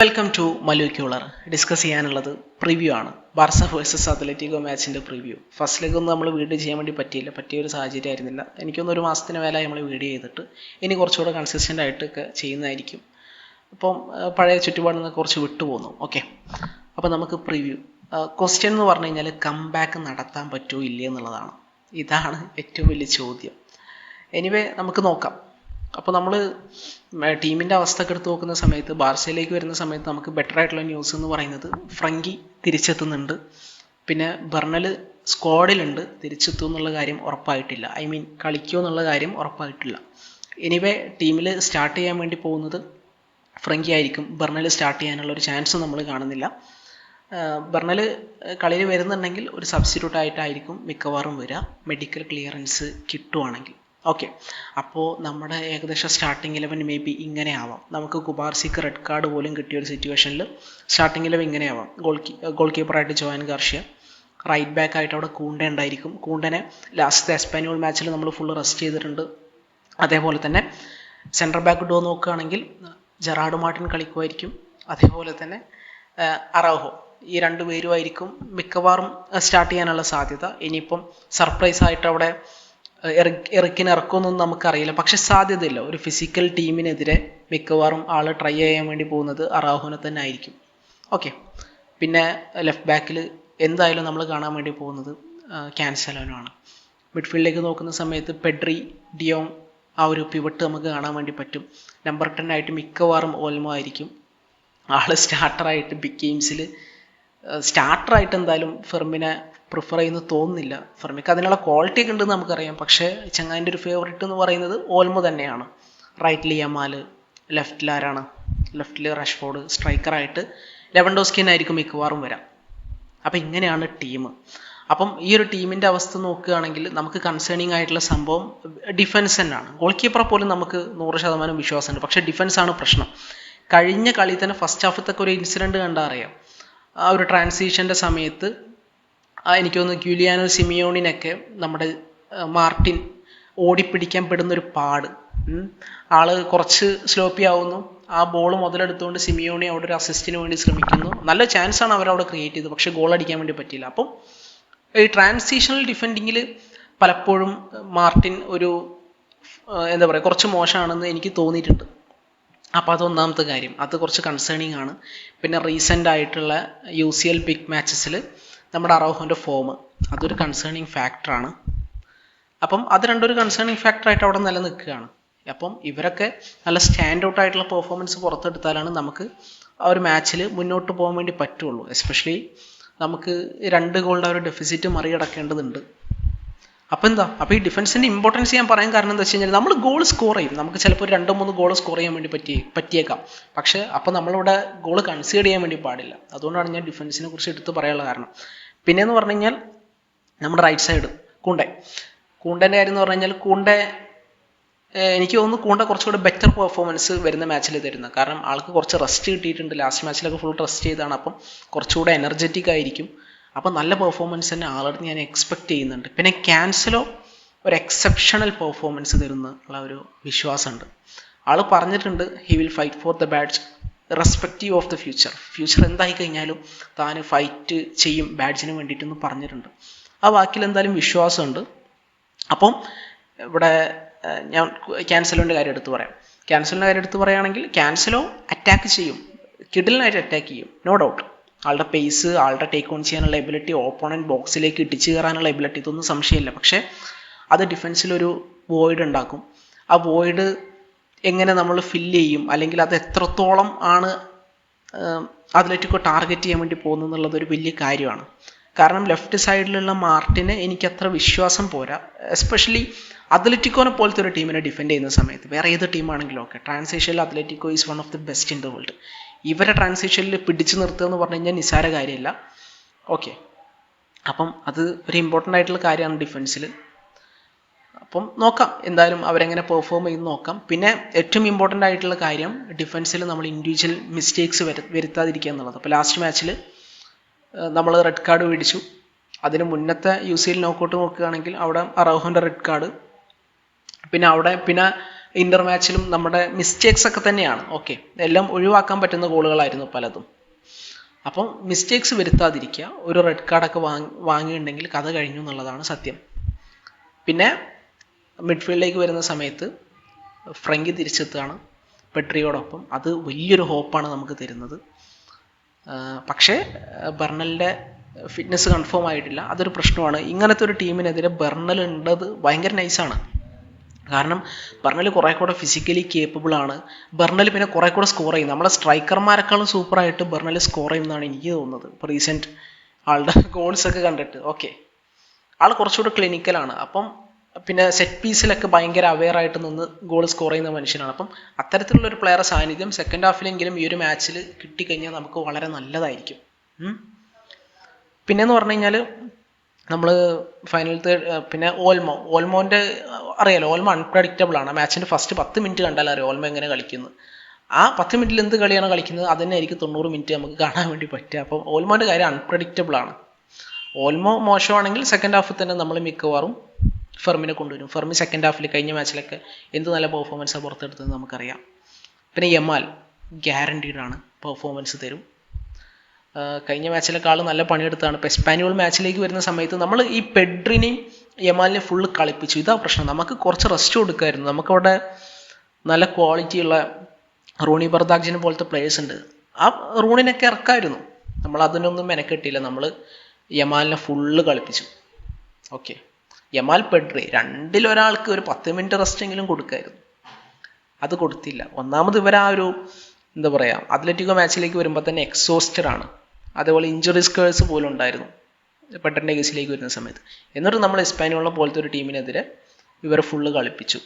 Welcome to മലൂക്യുളർ. Discuss ചെയ്യാനുള്ളത് preview ആണ്. ബാർസ വേഴ്സസ് അത്ലറ്റിക്കോ മാച്ചിൻ്റെ പ്രിവ്യൂ. ഫസ്റ്റ് ലെഗ് ഒന്നും നമ്മൾ വീഡിയോ ചെയ്യാൻ വേണ്ടി പറ്റിയൊരു സാഹചര്യം ആയിരുന്നില്ല. എനിക്കൊന്നും ഒരു മാസത്തിന് മേലെ നമ്മൾ വീഡിയോ ചെയ്തിട്ട് ഇനി കുറച്ചുകൂടെ കൺസിസ്റ്റൻ്റ് ആയിട്ടൊക്കെ ചെയ്യുന്നതായിരിക്കും. അപ്പം പഴയ ചുറ്റുപാടിൽ നിന്ന് കുറച്ച് വിട്ടുപോകുന്നു. ഓക്കെ, അപ്പോൾ നമുക്ക് പ്രിവ്യൂ. ക്വസ്റ്റ്യൻ എന്ന് പറഞ്ഞു കഴിഞ്ഞാൽ കംബാക്ക് നടത്താൻ പറ്റുമോ ഇല്ലേ എന്നുള്ളതാണ്. ഇതാണ് ഏറ്റവും വലിയ ചോദ്യം. എനിവേ നമുക്ക് നോക്കാം. അപ്പോൾ നമ്മൾ ടീമിൻ്റെ അവസ്ഥയൊക്കെ എടുത്ത് നോക്കുന്ന സമയത്ത് ബാർസയിലേക്ക് വരുന്ന സമയത്ത് നമുക്ക് ബെറ്റർ ആയിട്ടുള്ള ന്യൂസ് എന്ന് പറയുന്നത് ഫ്രങ്കി തിരിച്ചെത്തുന്നുണ്ട്. പിന്നെ ബെർണൽ സ്ക്വാഡിലുണ്ട്. തിരിച്ചെത്തും എന്നുള്ള കാര്യം ഉറപ്പായിട്ടില്ല. കളിക്കുമോ എന്നുള്ള കാര്യം ഉറപ്പായിട്ടില്ല. എനിവേ ടീമിൽ സ്റ്റാർട്ട് ചെയ്യാൻ വേണ്ടി പോകുന്നത് ഫ്രങ്കി ആയിരിക്കും. ബെർണൽ സ്റ്റാർട്ട് ചെയ്യാനുള്ള ഒരു ചാൻസ് നമ്മൾ കാണുന്നില്ല. ബെർണൽ കളിയിൽ വരുന്നുണ്ടെങ്കിൽ ഒരു സബ്സ്റ്റിറ്റ്യൂട്ട് ആയിട്ടായിരിക്കും മിക്കവാറും വരിക, മെഡിക്കൽ ക്ലിയറൻസ് കിട്ടുവാണെങ്കിൽ. ഓക്കെ, അപ്പോൾ നമ്മുടെ ഏകദേശം സ്റ്റാർട്ടിംഗ് 11 മേ ബി ഇങ്ങനെ ആവാം. നമുക്ക് കുബാർസിക്ക് റെഡ് കാർഡ് പോലും കിട്ടിയ ഒരു സിറ്റുവേഷനിൽ സ്റ്റാർട്ടിംഗ് 11 ഇങ്ങനെ ആവാം. ഗോൾ കീപ്പറായിട്ട് ജോയൻ ഗാർഷ്യ, റൈറ്റ് ബാക്ക് ആയിട്ട് അവിടെ കൂണ്ട ഉണ്ടായിരിക്കും. കൂണ്ടനെ ലാസ്റ്റ് എസ്പാന്യോൾ മാച്ചിൽ നമ്മൾ ഫുള്ള് റെസ്റ്റ് ചെയ്തിട്ടുണ്ട്. അതേപോലെ തന്നെ സെൻട്രൽ ബാക്ക് ഡോ നോക്കുകയാണെങ്കിൽ ജെറാർഡ് മാർട്ടിൻ കളിക്കുമായിരിക്കും. അതേപോലെ തന്നെ അറൗഹോ, ഈ രണ്ട് പേരുമായിരിക്കും മിക്കവാറും സ്റ്റാർട്ട് ചെയ്യാനുള്ള സാധ്യത. ഇനിയിപ്പം സർപ്രൈസ് ആയിട്ട് അവിടെ എറിക്കിന് ഇറക്കുമെന്നൊന്നും നമുക്കറിയില്ല, പക്ഷെ സാധ്യതയില്ല. ഒരു ഫിസിക്കൽ ടീമിനെതിരെ മിക്കവാറും ആൾ ട്രൈ ചെയ്യാൻ വേണ്ടി പോകുന്നത് അറാഹുവിനെ തന്നെ ആയിരിക്കും. ഓക്കെ, പിന്നെ ലെഫ്റ്റ് ബാക്കിൽ എന്തായാലും നമ്മൾ കാണാൻ വേണ്ടി പോകുന്നത് ക്യാൻസലോനാണ്. മിഡ്ഫീൽഡിലേക്ക് നോക്കുന്ന സമയത്ത് പെഡ്രി, ഡിയോങ്, ആ ഒരു പിവട്ട് നമുക്ക് കാണാൻ വേണ്ടി പറ്റും. നമ്പർ 10 ആയിട്ട് മിക്കവാറും ഓൽമോ ആയിരിക്കും. ആൾ സ്റ്റാർട്ടറായിട്ട് ബിഗ് ഗെയിംസിൽ സ്റ്റാർട്ടറായിട്ട് എന്തായാലും ഫെർമിനെ പ്രിഫർ ചെയ്യുന്നു തോന്നുന്നില്ല. ഫെർമിക്ക് അതിനുള്ള ക്വാളിറ്റി ഒക്കെ ഉണ്ടെന്ന് നമുക്കറിയാം, പക്ഷേ ചങ്ങായിൻ്റെ ഒരു ഫേവറേറ്റ് എന്ന് പറയുന്നത് ഓൽമോ തന്നെയാണ്. റൈറ്റിൽ യമാൽ, ലെഫ്റ്റിൽ ആരാണ്? ലെഫ്റ്റിൽ റഷ്ഫോർഡ്, സ്ട്രൈക്കറായിട്ട് ലെവൻഡോസ്കിനായിരിക്കും മിക്കവാറും വരാം. അപ്പം ഇങ്ങനെയാണ് ടീം. അപ്പം ഈ ഒരു ടീമിൻ്റെ അവസ്ഥ നോക്കുകയാണെങ്കിൽ നമുക്ക് കൺസേണിങ് ആയിട്ടുള്ള സംഭവം ഡിഫൻസ് തന്നെയാണ്. ഗോൾ കീപ്പറെ പോലും നമുക്ക് 100% വിശ്വാസമുണ്ട്, പക്ഷേ ഡിഫൻസാണ് പ്രശ്നം. കഴിഞ്ഞ കളി തന്നെ ഫസ്റ്റ് ഹാഫത്തൊക്കെ ഒരു ഇൻസിഡൻറ്റ് കണ്ടാൽ അറിയാം. ആ ഒരു ട്രാൻസിഷൻ്റെ സമയത്ത് എനിക്ക് തോന്നുന്നു ഗ്യൂലിയാനോ സിമിയോണിനൊക്കെ നമ്മുടെ മാർട്ടിൻ ഓടിപ്പിടിക്കാൻ പെടുന്നൊരു പാട്. ആള് കുറച്ച് സ്ലോപ്പി ആവുന്നു. ആ ബോൾ മുതലെടുത്തുകൊണ്ട് സിമിയോണി അവിടെ ഒരു അസിസ്റ്റിന് വേണ്ടി ശ്രമിക്കുന്നു. നല്ല ചാൻസാണ് അവരവിടെ ക്രിയേറ്റ് ചെയ്തത്, പക്ഷേ ഗോൾ അടിക്കാൻ വേണ്ടി പറ്റിയില്ല. അപ്പം ഈ ട്രാൻസിഷണൽ ഡിഫെൻഡിങ്ങിൽ പലപ്പോഴും മാർട്ടിൻ ഒരു എന്താ പറയുക കുറച്ച് മോശമാണെന്ന് എനിക്ക് തോന്നിയിട്ടുണ്ട്. അപ്പോൾ അതൊന്നാമത്തെ കാര്യം, അത് കുറച്ച് കൺസേണിങ് ആണ്. പിന്നെ റീസെൻ്റ് ആയിട്ടുള്ള UCL ബിഗ് മാച്ചസിൽ നമ്മുടെ അറൗഹോൻ്റെ ഫോം, അതൊരു കൺസേണിങ് ഫാക്ടറാണ്. അപ്പം അത് രണ്ടൊരു കൺസേണിങ് ഫാക്ടറായിട്ട് അവിടെ നിലനിൽക്കുകയാണ്. അപ്പം ഇവരൊക്കെ നല്ല സ്റ്റാൻഡ് ഔട്ട് ആയിട്ടുള്ള പെർഫോമൻസ് പുറത്തെടുത്താലാണ് നമുക്ക് ആ ഒരു മാച്ചിൽ മുന്നോട്ട് പോകാൻ വേണ്ടി പറ്റുള്ളൂ. എസ്പെഷ്യലി നമുക്ക് 2 ഗോളിൻ്റെ ഒരു ഡെഫിസിറ്റ് മറികടക്കേണ്ടതുണ്ട്. അപ്പോൾ ഈ ഡിഫൻസിൻ്റെ ഇമ്പോർട്ടൻസ് ഞാൻ പറയാൻ കാരണം എന്താ വെച്ച് കഴിഞ്ഞാൽ നമ്മൾ ഗോൾ സ്കോർ ചെയ്യും. നമുക്ക് ചിലപ്പോൾ 2-3 ഗോൾ സ്കോർ ചെയ്യാൻ വേണ്ടി പറ്റിയേക്കാം, പക്ഷേ അപ്പോൾ നമ്മളിവിടെ ഗോൾ കൺസീഡ് ചെയ്യാൻ വേണ്ടി പാടില്ല. അതുകൊണ്ടാണ് ഞാൻ ഡിഫൻസിനെ കുറിച്ച് എടുത്ത് പറയാനുള്ള കാരണം. പിന്നെയെന്ന് പറഞ്ഞു കഴിഞ്ഞാൽ നമ്മുടെ റൈറ്റ് സൈഡ് കൂണ്ടേൻ്റെ കാര്യം എന്ന് പറഞ്ഞു കഴിഞ്ഞാൽ എനിക്ക് തോന്നുന്നു കൂണ്ട കുറച്ചുകൂടെ ബെറ്റർ പെർഫോമൻസ് വരുന്ന മാച്ചിൽ തരുന്നത്. കാരണം ആൾക്ക് കുറച്ച് റെസ്റ്റ് കിട്ടിയിട്ടുണ്ട്. ലാസ്റ്റ് മാച്ചിലൊക്കെ ഫുൾ റെസ്റ്റ് ചെയ്താണ്. അപ്പം കുറച്ചുകൂടെ എനർജറ്റിക് ആയിരിക്കും. അപ്പം നല്ല പെർഫോമൻസ് തന്നെ ആളടുത്ത് ഞാൻ എക്സ്പെക്റ്റ് ചെയ്യുന്നുണ്ട്. പിന്നെ ക്യാൻസലോ ഒരു എക്സെപ്ഷണൽ പെർഫോമൻസ് തരുന്നുള്ള ഒരു വിശ്വാസമുണ്ട്. ആൾ പറഞ്ഞിട്ടുണ്ട് he will fight for the badge respective of the future എന്തായി കഴിഞ്ഞാലും താൻ ഫൈറ്റ് ചെയ്യും ബാഡ്ജിന് വേണ്ടിയിട്ടെന്ന് പറഞ്ഞിട്ടുണ്ട്. ആ വാക്കിൽ എന്തായാലും വിശ്വാസമുണ്ട്. അപ്പം ഇവിടെ ഞാൻ ക്യാൻസലോൻ്റെ കാര്യം എടുത്ത് പറയുകയാണെങ്കിൽ ക്യാൻസലോ അറ്റാക്ക് ചെയ്യും, കിഡിലിനായിട്ട് അറ്റാക്ക് ചെയ്യും, നോ ഡൗട്ട്. ആളുടെ പേസ്, ആളുടെ ടേക്ക് ഓൺ ചെയ്യാനുള്ള എബിലിറ്റി, ഓപ്പോണൻറ്റ് ബോക്സിലേക്ക് ഇടിച്ചു കയറാനുള്ള എബിലിറ്റി, ഇതൊന്നും സംശയമില്ല. പക്ഷേ അത് ഡിഫൻസിലൊരു വോയിഡ് ഉണ്ടാക്കും. ആ വോയിഡ് എങ്ങനെ നമ്മൾ ഫില്ല് ചെയ്യും, അല്ലെങ്കിൽ അത് എത്രത്തോളം ആണ് അത്ലറ്റിക്കോ ടാർഗറ്റ് ചെയ്യാൻ വേണ്ടി പോകുന്നത് എന്നുള്ളത് ഒരു വലിയ കാര്യമാണ്. കാരണം ലെഫ്റ്റ് സൈഡിലുള്ള മാർട്ടിന് എനിക്കത്ര വിശ്വാസം പോരാ. എസ്പെഷ്യലി അത്ലറ്റിക്കോനെ പോലത്തെ ഒരു ടീമിനെ ഡിഫെൻഡ് ചെയ്യുന്ന സമയത്ത്. വേറെ ഏത് ടീമാണെങ്കിലും ഓക്കെ, ട്രാൻസിഷനിൽ Atletico is one of the best in the world. ഇവരെ ട്രാൻസിഷനിൽ പിടിച്ചു നിർത്തുക എന്ന് പറഞ്ഞു കഴിഞ്ഞാൽ നിസ്സാര കാര്യമല്ല. ഓക്കെ, അപ്പം അത് ഒരു ഇമ്പോർട്ടൻ്റ് ആയിട്ടുള്ള കാര്യമാണ് ഡിഫൻസിൽ. അപ്പം നോക്കാം എന്തായാലും അവരെങ്ങനെ പെർഫോം ചെയ്യുന്നു നോക്കാം. പിന്നെ ഏറ്റവും ഇമ്പോർട്ടൻ്റ് ആയിട്ടുള്ള കാര്യം ഡിഫൻസിൽ നമ്മൾ ഇൻഡിവിജ്വൽ മിസ്റ്റേക്സ് വരുത്താതിരിക്കുക എന്നുള്ളത്. അപ്പോൾ ലാസ്റ്റ് മാച്ചിൽ നമ്മൾ റെഡ് കാർഡ് മേടിച്ചു. അതിന് മുന്നത്തെ UCL നോക്കൗട്ട് നോക്കുകയാണെങ്കിൽ അവിടെ അറൗഹോൻ്റെ റെഡ് കാർഡ്, പിന്നെ ഇന്റർ മാച്ചിലും നമ്മുടെ മിസ്റ്റേക്സ് ഒക്കെ തന്നെയാണ്. ഓക്കെ, എല്ലാം ഒഴിവാക്കാൻ പറ്റുന്ന ഗോളുകളായിരുന്നു പലതും. അപ്പം മിസ്റ്റേക്സ് വരുത്താതിരിക്കുക. ഒരു റെഡ് കാർഡൊക്കെ വാങ്ങിയിട്ടുണ്ടെങ്കിൽ കഥ കഴിഞ്ഞു എന്നുള്ളതാണ് സത്യം. പിന്നെ മിഡ്ഫീൽഡിലേക്ക് വരുന്ന സമയത്ത് ഫ്രങ്കി തിരിച്ചെത്തുകയാണ് പെഡ്രിയോടൊപ്പം. അത് വലിയൊരു ഹോപ്പാണ് നമുക്ക് തരുന്നത്. പക്ഷേ ബെർണലിൻ്റെ ഫിറ്റ്നസ് കൺഫേം ആയിട്ടില്ല, അതൊരു പ്രശ്നമാണ്. ഇങ്ങനത്തെ ഒരു ടീമിനെതിരെ ബെർണൽ ഉള്ളത് ഭയങ്കര നൈസാണ്. കാരണം ബെർണൽ കുറേ കൂടെ ഫിസിക്കലി കേപ്പബിൾ ആണ്. ബെർണൽ പിന്നെ കുറേ കൂടെ സ്കോർ ചെയ്യും. നമ്മളെ സ്ട്രൈക്കർമാരെക്കാളും സൂപ്പറായിട്ട് ബെർണൽ സ്കോർ ചെയ്യുന്നതാണ് എനിക്ക് തോന്നുന്നത്, ഇപ്പോൾ റീസെൻറ്റ് ആളുടെ ഗോൾസ് ഒക്കെ കണ്ടിട്ട്. ഓക്കെ, ആൾ കുറച്ചുകൂടെ ക്ലിനിക്കലാണ്. അപ്പം പിന്നെ സെറ്റ് പീസിലൊക്കെ ഭയങ്കര അവെയർ ആയിട്ട് നിന്ന് ഗോൾ സ്കോർ ചെയ്യുന്ന മനുഷ്യനാണ്. അപ്പം അത്തരത്തിലുള്ളൊരു പ്ലെയറെ സാന്നിധ്യം സെക്കൻഡ് ഹാഫിലെങ്കിലും ഈ ഒരു മാച്ചിൽ കിട്ടിക്കഴിഞ്ഞാൽ നമുക്ക് വളരെ നല്ലതായിരിക്കും. പിന്നെയെന്ന് പറഞ്ഞു കഴിഞ്ഞാൽ നമ്മൾ ഫൈനലത്തെ പിന്നെ ഓൾമോൻ്റെ അറിയാലോ, ഓൾമോ അൺപ്രഡിക്റ്റബിൾ ആണ്. മാച്ചിൻ്റെ ഫസ്റ്റ് 10 മിനിറ്റ് കണ്ടാൽ അറിയാം ഓൾമോ എങ്ങനെ കളിക്കുന്നത്. ആ 10 മിനിറ്റിൽ എന്ത് കളിയാണ് കളിക്കുന്നത് അതിനെ ആയിരിക്കും 90 മിനിറ്റ് നമുക്ക് കാണാൻ വേണ്ടി പറ്റുക. അപ്പം ഓൾമോൻ്റെ കാര്യം അൺപ്രഡിക്റ്റബിൾ ആണ്. ഓൾമോ മോശമാണെങ്കിൽ സെക്കൻഡ് ഹാഫിൽ തന്നെ നമ്മൾ മിക്കവാറും ഫെർമിനെ കൊണ്ടുവരും. ഫെർമി സെക്കൻഡ് ഹാഫിൽ കഴിഞ്ഞ മാച്ചിലൊക്കെ എന്ത് നല്ല പെർഫോമൻസാണ് പുറത്തെടുത്തത് നമുക്കറിയാം. പിന്നെ യമാൽ ഗ്യാരണ്ടീഡാണ്, പെർഫോമൻസ് തരും. കഴിഞ്ഞ മാച്ചിലേക്കാൾ നല്ല പണിയെടുത്താണ്. ഇപ്പോൾ എസ്പാന്യോൾ മാച്ചിലേക്ക് വരുന്ന സമയത്ത് നമ്മൾ ഈ പെഡ്രിനെയും യമാലിനെ ഫുള്ള് കളിപ്പിച്ചു. ഇതാ പ്രശ്നം. നമുക്ക് കുറച്ച് റെസ്റ്റ് കൊടുക്കുമായിരുന്നു. നമുക്കവിടെ നല്ല ക്വാളിറ്റിയുള്ള റൂണി ബർദാഗ്ജിനെ പോലത്തെ പ്ലേയേഴ്സ് ഉണ്ട്. ആ റൂണിനൊക്കെ ഇറക്കായിരുന്നു. നമ്മൾ അതിനൊന്നും മെനക്കെട്ടില്ല. നമ്മൾ യമാലിനെ ഫുള്ള് കളിപ്പിച്ചു. ഓക്കെ, യമാൽ പെഡ്രി രണ്ടിലൊരാൾക്ക് ഒരു 10 മിനിറ്റ് റെസ്റ്റ് എങ്കിലും കൊടുക്കായിരുന്നു. അത് കൊടുത്തില്ല. ഒന്നാമത് ഇവർ ആ ഒരു എന്താ പറയുക, അത്ലറ്റിക്കോ മാച്ചിലേക്ക് വരുമ്പോൾ തന്നെ എക്സോസ്റ്റഡ് ആണ്. അതേപോലെ ഇഞ്ചുറി സ്കേഴ്സ് പോലും ഉണ്ടായിരുന്നു പെട്ടെൻ്റെ കേസിലേക്ക് വരുന്ന സമയത്ത്. എന്നിട്ട് നമ്മൾ എസ്പാന്യോളിനെ പോലത്തെ ഒരു ടീമിനെതിരെ ഇവരെ ഫുള്ള് കളിപ്പിച്ചു.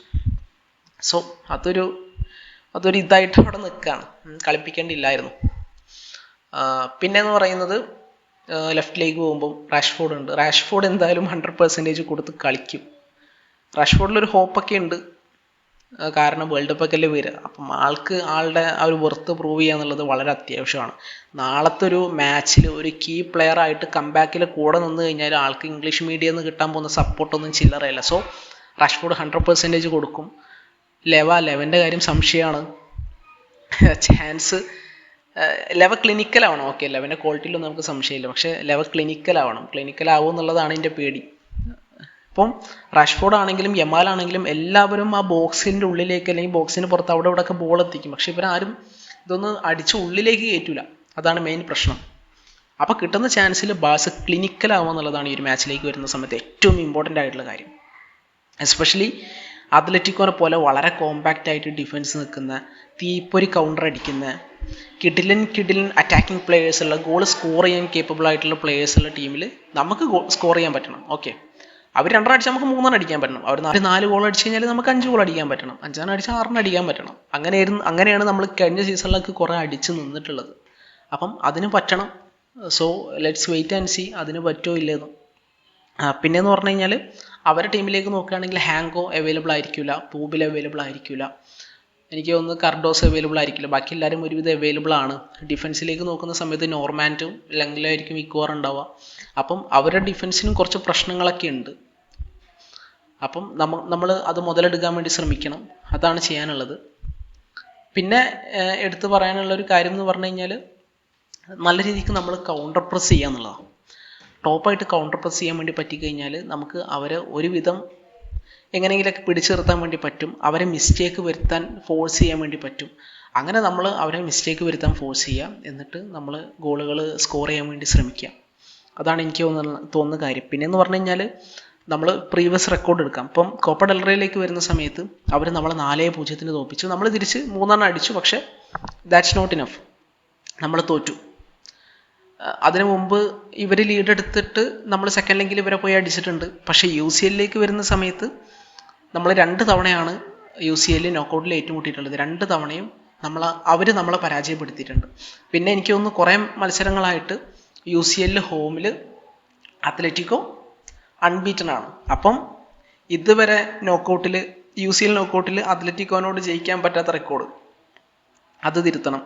സോ അതൊരു ഇതായിട്ട് അവിടെ നിൽക്കുകയാണ്, കളിപ്പിക്കേണ്ടില്ലായിരുന്നു. പിന്നെന്ന് പറയുന്നത് ലെഫ്റ്റിലേക്ക് പോകുമ്പം റാഷ്ഫോർഡ് ഉണ്ട്. റാഷ്ഫോർഡ് എന്തായാലും 100% കൊടുത്ത് കളിക്കും. റാഷ്ഫോർഡിലൊരു ഹോപ്പൊക്കെ ഉണ്ട്, കാരണം വേൾഡ് കപ്പൊക്കെ അല്ലേ വരിക. അപ്പം ആളുടെ ആ ഒരു വെർത്ത് പ്രൂവ് ചെയ്യുക എന്നുള്ളത് വളരെ അത്യാവശ്യമാണ്. നാളത്തെ ഒരു മാച്ചിൽ ഒരു കീ പ്ലെയർ ആയിട്ട് കംബാക്കിൽ കൂടെ നിന്ന് കഴിഞ്ഞാൽ ആൾക്ക് ഇംഗ്ലീഷ് മീഡിയയിൽ നിന്ന് കിട്ടാൻ പോകുന്ന സപ്പോർട്ടൊന്നും ചില്ലറയില്ല. സോ റാഷ്ഫോർഡ് 100% കൊടുക്കും. ലെവൻ്റെ കാര്യം സംശയമാണ്. ചാൻസ് ലെവ ക്ലിനിക്കലാവണം. ഓക്കെ, ലെവൻ്റെ ക്വാളിറ്റിയിലൊന്നും നമുക്ക് സംശയമില്ല, പക്ഷേ ലെവ ക്ലിനിക്കലാവും എന്നുള്ളതാണ് എൻ്റെ പേടി. അപ്പം റാഷ്ഫോർഡ് ആണെങ്കിലും യമാലാണെങ്കിലും എല്ലാവരും ആ ബോക്സിൻ്റെ ഉള്ളിലേക്ക് അല്ലെങ്കിൽ ബോക്സിന് പുറത്ത് അവിടെ ഇവിടെയൊക്കെ ബോൾ എത്തിക്കും. പക്ഷെ ഇവരാരും ഇതൊന്ന് അടിച്ച് ഉള്ളിലേക്ക് കയറ്റൂല. അതാണ് മെയിൻ പ്രശ്നം. അപ്പോൾ കിട്ടുന്ന ചാൻസിൽ ബാഴ്സ ക്ലിനിക്കലാവുക എന്നുള്ളതാണ് ഈ ഒരു മാച്ചിലേക്ക് വരുന്ന സമയത്ത് ഏറ്റവും ഇമ്പോർട്ടൻ്റ് ആയിട്ടുള്ള കാര്യം. എസ്പെഷ്യലി അത്ലറ്റിക്കോനെ പോലെ വളരെ കോമ്പാക്റ്റ് ആയിട്ട് ഡിഫൻസ് നിൽക്കുന്ന, തീപ്പൊരി കൗണ്ടർ അടിക്കുന്ന, കിഡിലൻ അറ്റാക്കിംഗ് പ്ലേയേഴ്സുള്ള, ഗോൾ സ്കോർ ചെയ്യാൻ കേപ്പബിൾ ആയിട്ടുള്ള പ്ലേയേഴ്സുള്ള ടീമിൽ നമുക്ക് സ്കോർ ചെയ്യാൻ പറ്റണം. ഓക്കെ, അവർ 2 അടിച്ചാൽ നമുക്ക് 3 അടിക്കാൻ പറ്റണം. അവർ 4 ഗോൾ അടിച്ചു കഴിഞ്ഞാൽ നമുക്ക് 5 ഗോൾ അടിക്കാൻ പറ്റണം. 5 അടിച്ചാൽ 6 അടിക്കാൻ പറ്റണം. അങ്ങനെയാണ് നമ്മൾ കഴിഞ്ഞ സീസണിലൊക്കെ കുറേ അടിച്ച് നിന്നിട്ടുള്ളത്. അപ്പം അതിന് പറ്റണം. So let's wait and see അതിന് പറ്റുമോ ഇല്ലെന്ന്. പിന്നെയെന്ന് പറഞ്ഞു കഴിഞ്ഞാൽ അവരുടെ ടീമിലേക്ക് നോക്കുകയാണെങ്കിൽ ഹാങ്കോ അവൈലബിൾ ആയിരിക്കില്ല, പൂബിൽ അവൈലബിൾ ആയിരിക്കില്ല, എനിക്ക് തോന്നുന്നു കർഡോസ് അവൈലബിൾ ആയിരിക്കില്ല. ബാക്കി എല്ലാവരും ഒരുവിധം അവൈലബിൾ ആണ്. ഡിഫൻസിലേക്ക് നോക്കുന്ന സമയത്ത് നോർമാൻറ്റും ലെങ്കിലായിരിക്കും മിക്കവാറും ഉണ്ടാവുക. അപ്പം അവരുടെ ഡിഫൻസിനും കുറച്ച് പ്രശ്നങ്ങളൊക്കെ ഉണ്ട്. അപ്പം നമ്മൾ അത് മുതലെടുക്കാൻ വേണ്ടി ശ്രമിക്കണം. അതാണ് ചെയ്യാനുള്ളത്. പിന്നെ എടുത്തു പറയാനുള്ളൊരു കാര്യം എന്ന് പറഞ്ഞു കഴിഞ്ഞാൽ നല്ല രീതിക്ക് നമ്മൾ കൗണ്ടർ പ്രസ് ചെയ്യുക എന്നുള്ളതാണ്. ടോപ്പായിട്ട് കൗണ്ടർ പ്രസ് ചെയ്യാൻ വേണ്ടി പറ്റിക്കഴിഞ്ഞാൽ നമുക്ക് അവരെ ഒരുവിധം എങ്ങനെയെങ്കിലൊക്കെ പിടിച്ചു നിർത്താൻ വേണ്ടി പറ്റും. അവരെ മിസ്റ്റേക്ക് വരുത്താൻ ഫോഴ്സ് ചെയ്യാൻ വേണ്ടി പറ്റും. അങ്ങനെ നമ്മൾ അവരെ മിസ്റ്റേക്ക് വരുത്താൻ ഫോഴ്സ് ചെയ്യുക, എന്നിട്ട് നമ്മൾ ഗോളുകൾ സ്കോർ ചെയ്യാൻ വേണ്ടി ശ്രമിക്കുക. അതാണ് എനിക്ക് തോന്നുന്ന കാര്യം. പിന്നെയെന്ന് പറഞ്ഞു കഴിഞ്ഞാൽ നമ്മൾ പ്രീവിയസ് റെക്കോർഡ് എടുക്കാം. ഇപ്പം കോപ്പ ഡെൽറേയിലേക്ക് വരുന്ന സമയത്ത് അവർ നമ്മളെ 4-0 തോൽപ്പിച്ചു. നമ്മൾ തിരിച്ച് 3 അടിച്ചു, പക്ഷേ ദാറ്റ്സ് നോട്ട് ഇനഫ്, നമ്മൾ തോറ്റു. അതിനു മുമ്പ് ഇവർ ലീഡ് എടുത്തിട്ട് നമ്മൾ സെക്കൻഡ് ലെങ്കിൽ ഇവരെ പോയി അടിച്ചിട്ടുണ്ട്. പക്ഷേ UCL വരുന്ന സമയത്ത് നമ്മൾ 2 തവണയാണ് UCL നോക്കൗട്ടിൽ ഏറ്റുമുട്ടിയിട്ടുള്ളത്. 2 തവണയും അവർ നമ്മളെ പരാജയപ്പെടുത്തിയിട്ടുണ്ട്. പിന്നെ എനിക്ക് തോന്നുന്നു കുറേ മത്സരങ്ങളായിട്ട് UCL ഹോമിൽ അത്ലറ്റിക്കോ അൺബീറ്റൺ ആണ്. അപ്പം ഇതുവരെ UCL നോക്കൗട്ടിൽ അത്ലറ്റിക്കോനോട് ജയിക്കാൻ പറ്റാത്ത റെക്കോർഡ് അത് തിരുത്തണം.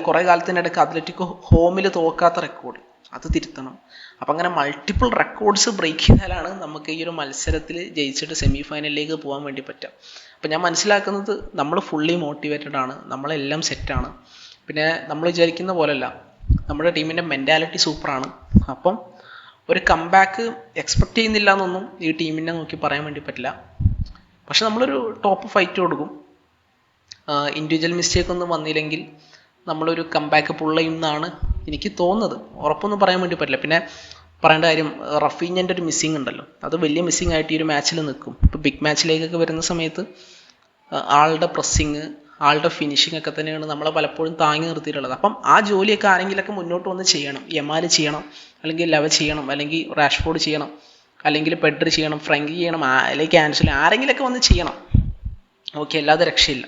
കുറേ കാലത്തിനിടയ്ക്ക് അത്ലറ്റിക്കോ ഹോമിൽ തോക്കാത്ത റെക്കോർഡ് അത് തിരുത്തണം. അപ്പം അങ്ങനെ മൾട്ടിപ്പിൾ റെക്കോർഡ്സ് ബ്രേക്ക് ചെയ്താലാണ് നമുക്ക് ഈ ഒരു മത്സരത്തിൽ ജയിച്ചിട്ട് സെമി ഫൈനലിലേക്ക് പോകാൻ വേണ്ടി പറ്റുക. അപ്പം ഞാൻ മനസ്സിലാക്കുന്നത് നമ്മൾ ഫുള്ളി മോട്ടിവേറ്റഡ് ആണ്, നമ്മളെല്ലാം സെറ്റാണ്. പിന്നെ നമ്മൾ വിചാരിക്കുന്ന പോലല്ല, നമ്മുടെ ടീമിൻ്റെ മെൻറ്റാലിറ്റി സൂപ്പറാണ്. അപ്പം ഒരു കംബാക്ക് എക്സ്പെക്റ്റ് ചെയ്യുന്നില്ല എന്നൊന്നും ഈ ടീമിനെ നോക്കി പറയാൻ വേണ്ടി പറ്റില്ല. പക്ഷെ നമ്മളൊരു ടോപ്പ് ഫൈറ്റ് കൊടുക്കും. ഇൻഡിവിജ്വൽ മിസ്റ്റേക്ക് ഒന്നും വന്നില്ലെങ്കിൽ നമ്മളൊരു കംബാക്ക് പുൾ ചെയ്യുമെന്നാണ് എനിക്ക് തോന്നുന്നത്. ഉറപ്പൊന്നും പറയാൻ വേണ്ടി പറ്റില്ല. പിന്നെ പറയേണ്ട കാര്യം, റഫീഞ്ഞൻ്റെ ഒരു മിസ്സിങ് ഉണ്ടല്ലോ, അത് വലിയ മിസ്സിങ് ആയിട്ട് ഈ ഒരു മാച്ചിൽ നിൽക്കും. ഇപ്പോൾ ബിഗ് മാച്ചിലേക്കൊക്കെ വരുന്ന സമയത്ത് ആളുടെ പ്രസ്സിങ്, ആളുടെ ഫിനിഷിംഗ് ഒക്കെ തന്നെയാണ് നമ്മളെ പലപ്പോഴും താങ്ങി നിർത്തിയിട്ടുള്ളത്. അപ്പം ആ ജോലിയൊക്കെ ആരെങ്കിലൊക്കെ മുന്നോട്ട് വന്ന് ചെയ്യണം. യമാൽ ചെയ്യണം, അല്ലെങ്കിൽ ലവ ചെയ്യണം, അല്ലെങ്കിൽ റാഷ്ഫോർഡ് ചെയ്യണം, അല്ലെങ്കിൽ പെഡ്രി ചെയ്യണം, ഫ്രാങ്കി ചെയ്യണം, അല്ലെങ്കിൽ ആൻസലോ, ആരെങ്കിലൊക്കെ വന്ന് ചെയ്യണം. ഓക്കെ, അല്ലാതെ രക്ഷയില്ല.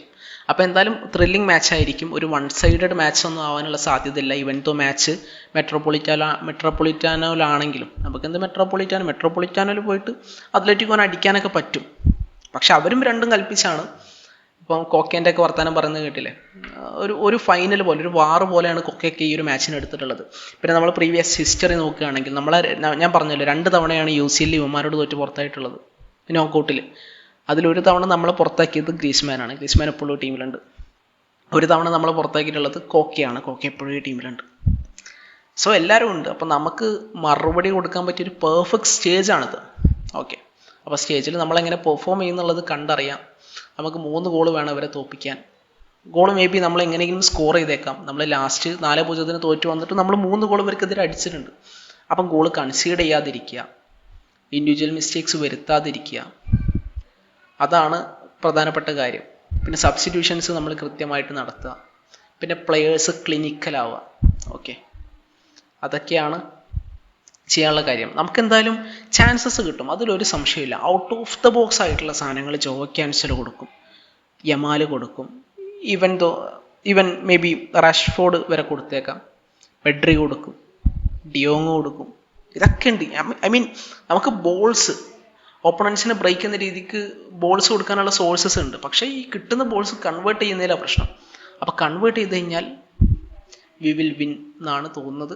അപ്പോൾ എന്തായാലും ത്രില്ലിംഗ് മാച്ച് ആയിരിക്കും. ഒരു വൺ സൈഡഡ് മാച്ച് ഒന്നും ആവാനുള്ള സാധ്യതയില്ല. ഇവൻതോ മാച്ച് മെട്രോപൊളിറ്റാനോയിലാണെങ്കിലും നമുക്കെന്ത് മെട്രോപൊളിറ്റാനോയിൽ പോയിട്ട് അത്ലറ്റിക്കോനെ അടിക്കാനൊക്കെ പറ്റും. പക്ഷെ അവരും രണ്ടും കൽപ്പിച്ചാണ്. ഇപ്പം കൊക്കേൻ്റെ ഒക്കെ വർത്തമാനം പറയുന്നത് കേട്ടില്ലേ, ഒരു ഫൈനൽ പോലെ, ഒരു വാറ് പോലെയാണ് കൊക്കയൊക്കെ ഈ ഒരു മാച്ചിന് എടുത്തിട്ടുള്ളത്. പിന്നെ നമ്മൾ പ്രീവിയസ് ഹിസ്റ്ററി നോക്കുകയാണെങ്കിൽ ഞാൻ പറഞ്ഞല്ലോ 2 തവണയാണ് UCL ഇവന്മാരോട് തോറ്റ് പുറത്തായിട്ടുള്ളത് നോക്കൗട്ടിൽ. അതിലൊരു തവണ നമ്മൾ പുറത്താക്കിയത് ഗ്രീസ്മാനാണ്. ഗ്രീസ്മാൻ എപ്പോഴും ടീമിലുണ്ട്. ഒരു തവണ നമ്മൾ പുറത്താക്കിയിട്ടുള്ളത് കോക്കയാണ്. കോക്ക എപ്പോഴും ഈ ടീമിലുണ്ട്. സോ എല്ലാവരും ഉണ്ട്. അപ്പം നമുക്ക് മറുപടി കൊടുക്കാൻ പറ്റിയൊരു പെർഫെക്റ്റ് സ്റ്റേജാണിത്. ഓക്കെ, അപ്പോൾ സ്റ്റേജിൽ നമ്മളെങ്ങനെ പെർഫോം ചെയ്യുന്നുള്ളത് കണ്ടറിയാം. നമുക്ക് 3 ഗോൾ വേണം ഇവരെ തോൽപ്പിക്കാൻ. ഗോൾ മേ ബി നമ്മൾ എങ്ങനെയെങ്കിലും സ്കോർ ചെയ്തേക്കാം. നമ്മൾ ലാസ്റ്റ് 4-0 തോറ്റു വന്നിട്ട് നമ്മൾ 3 ഗോൾ ഇവർക്കെതിരെ അടിച്ചിട്ടുണ്ട്. അപ്പം ഗോൾ കൺസീഡ് ചെയ്യാതിരിക്കുക, ഇൻഡിവിജ്വൽ മിസ്റ്റേക്സ് വരുത്താതിരിക്കുക, അതാണ് പ്രധാനപ്പെട്ട കാര്യം. പിന്നെ സബ്സ്റ്റിറ്റ്യൂഷൻസ് നമ്മൾ കൃത്യമായിട്ട് നടത്തുക. പിന്നെ പ്ലെയേഴ്സ് ക്ലിനിക്കലാവുക. ഓക്കെ, അതൊക്കെയാണ് ചെയ്യാനുള്ള കാര്യം. നമുക്കെന്തായാലും ചാൻസസ് കിട്ടും, അതിലൊരു സംശയമില്ല. ഔട്ട് ഓഫ് ദ ബോക്സ് ആയിട്ടുള്ള സാധനങ്ങൾ ജോവോ ക്യാൻസൽ കൊടുക്കും, യമാൽ കൊടുക്കും, ഈവൻ മേ ബി റാഷ്ഫോർഡ് വരെ കൊടുത്തേക്കാം, പെഡ്രി കൊടുക്കും, ഡിയോങ് കൊടുക്കും. ഇതൊക്കെ ഉണ്ട്. ഐ മീൻ നമുക്ക് ബോൾസ് ഓപ്പണൻസിനെ ബ്രേക്ക് എന്ന രീതിക്ക് ബോൾസ് കൊടുക്കാനുള്ള സോഴ്സസ് ഉണ്ട്. പക്ഷേ ഈ കിട്ടുന്ന ബോൾസ് കൺവേർട്ട് ചെയ്യുന്നതിലാണ് പ്രശ്നം. അപ്പോൾ കൺവേർട്ട് ചെയ്ത് കഴിഞ്ഞാൽ വി വിൽ വിൻ എന്നാണ് തോന്നുന്നത്.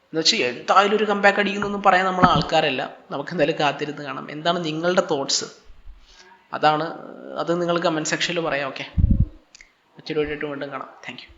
എന്ന് വെച്ചാൽ എന്തായാലും ഒരു കംബാക്ക് അടിക്കുന്നൊന്നും പറയാൻ നമ്മൾ ആൾക്കാരല്ല. നമുക്ക് എന്തായാലും കാത്തിരുന്ന് കാണാം. എന്താണ് നിങ്ങളുടെ തോട്ട്സ്? അത് നിങ്ങൾ കമൻറ്റ് സെക്ഷനിൽ പറയാം. ഓക്കെ, മറ്റൊരു വീഡിയോ വീണ്ടും കാണാം. Thank you.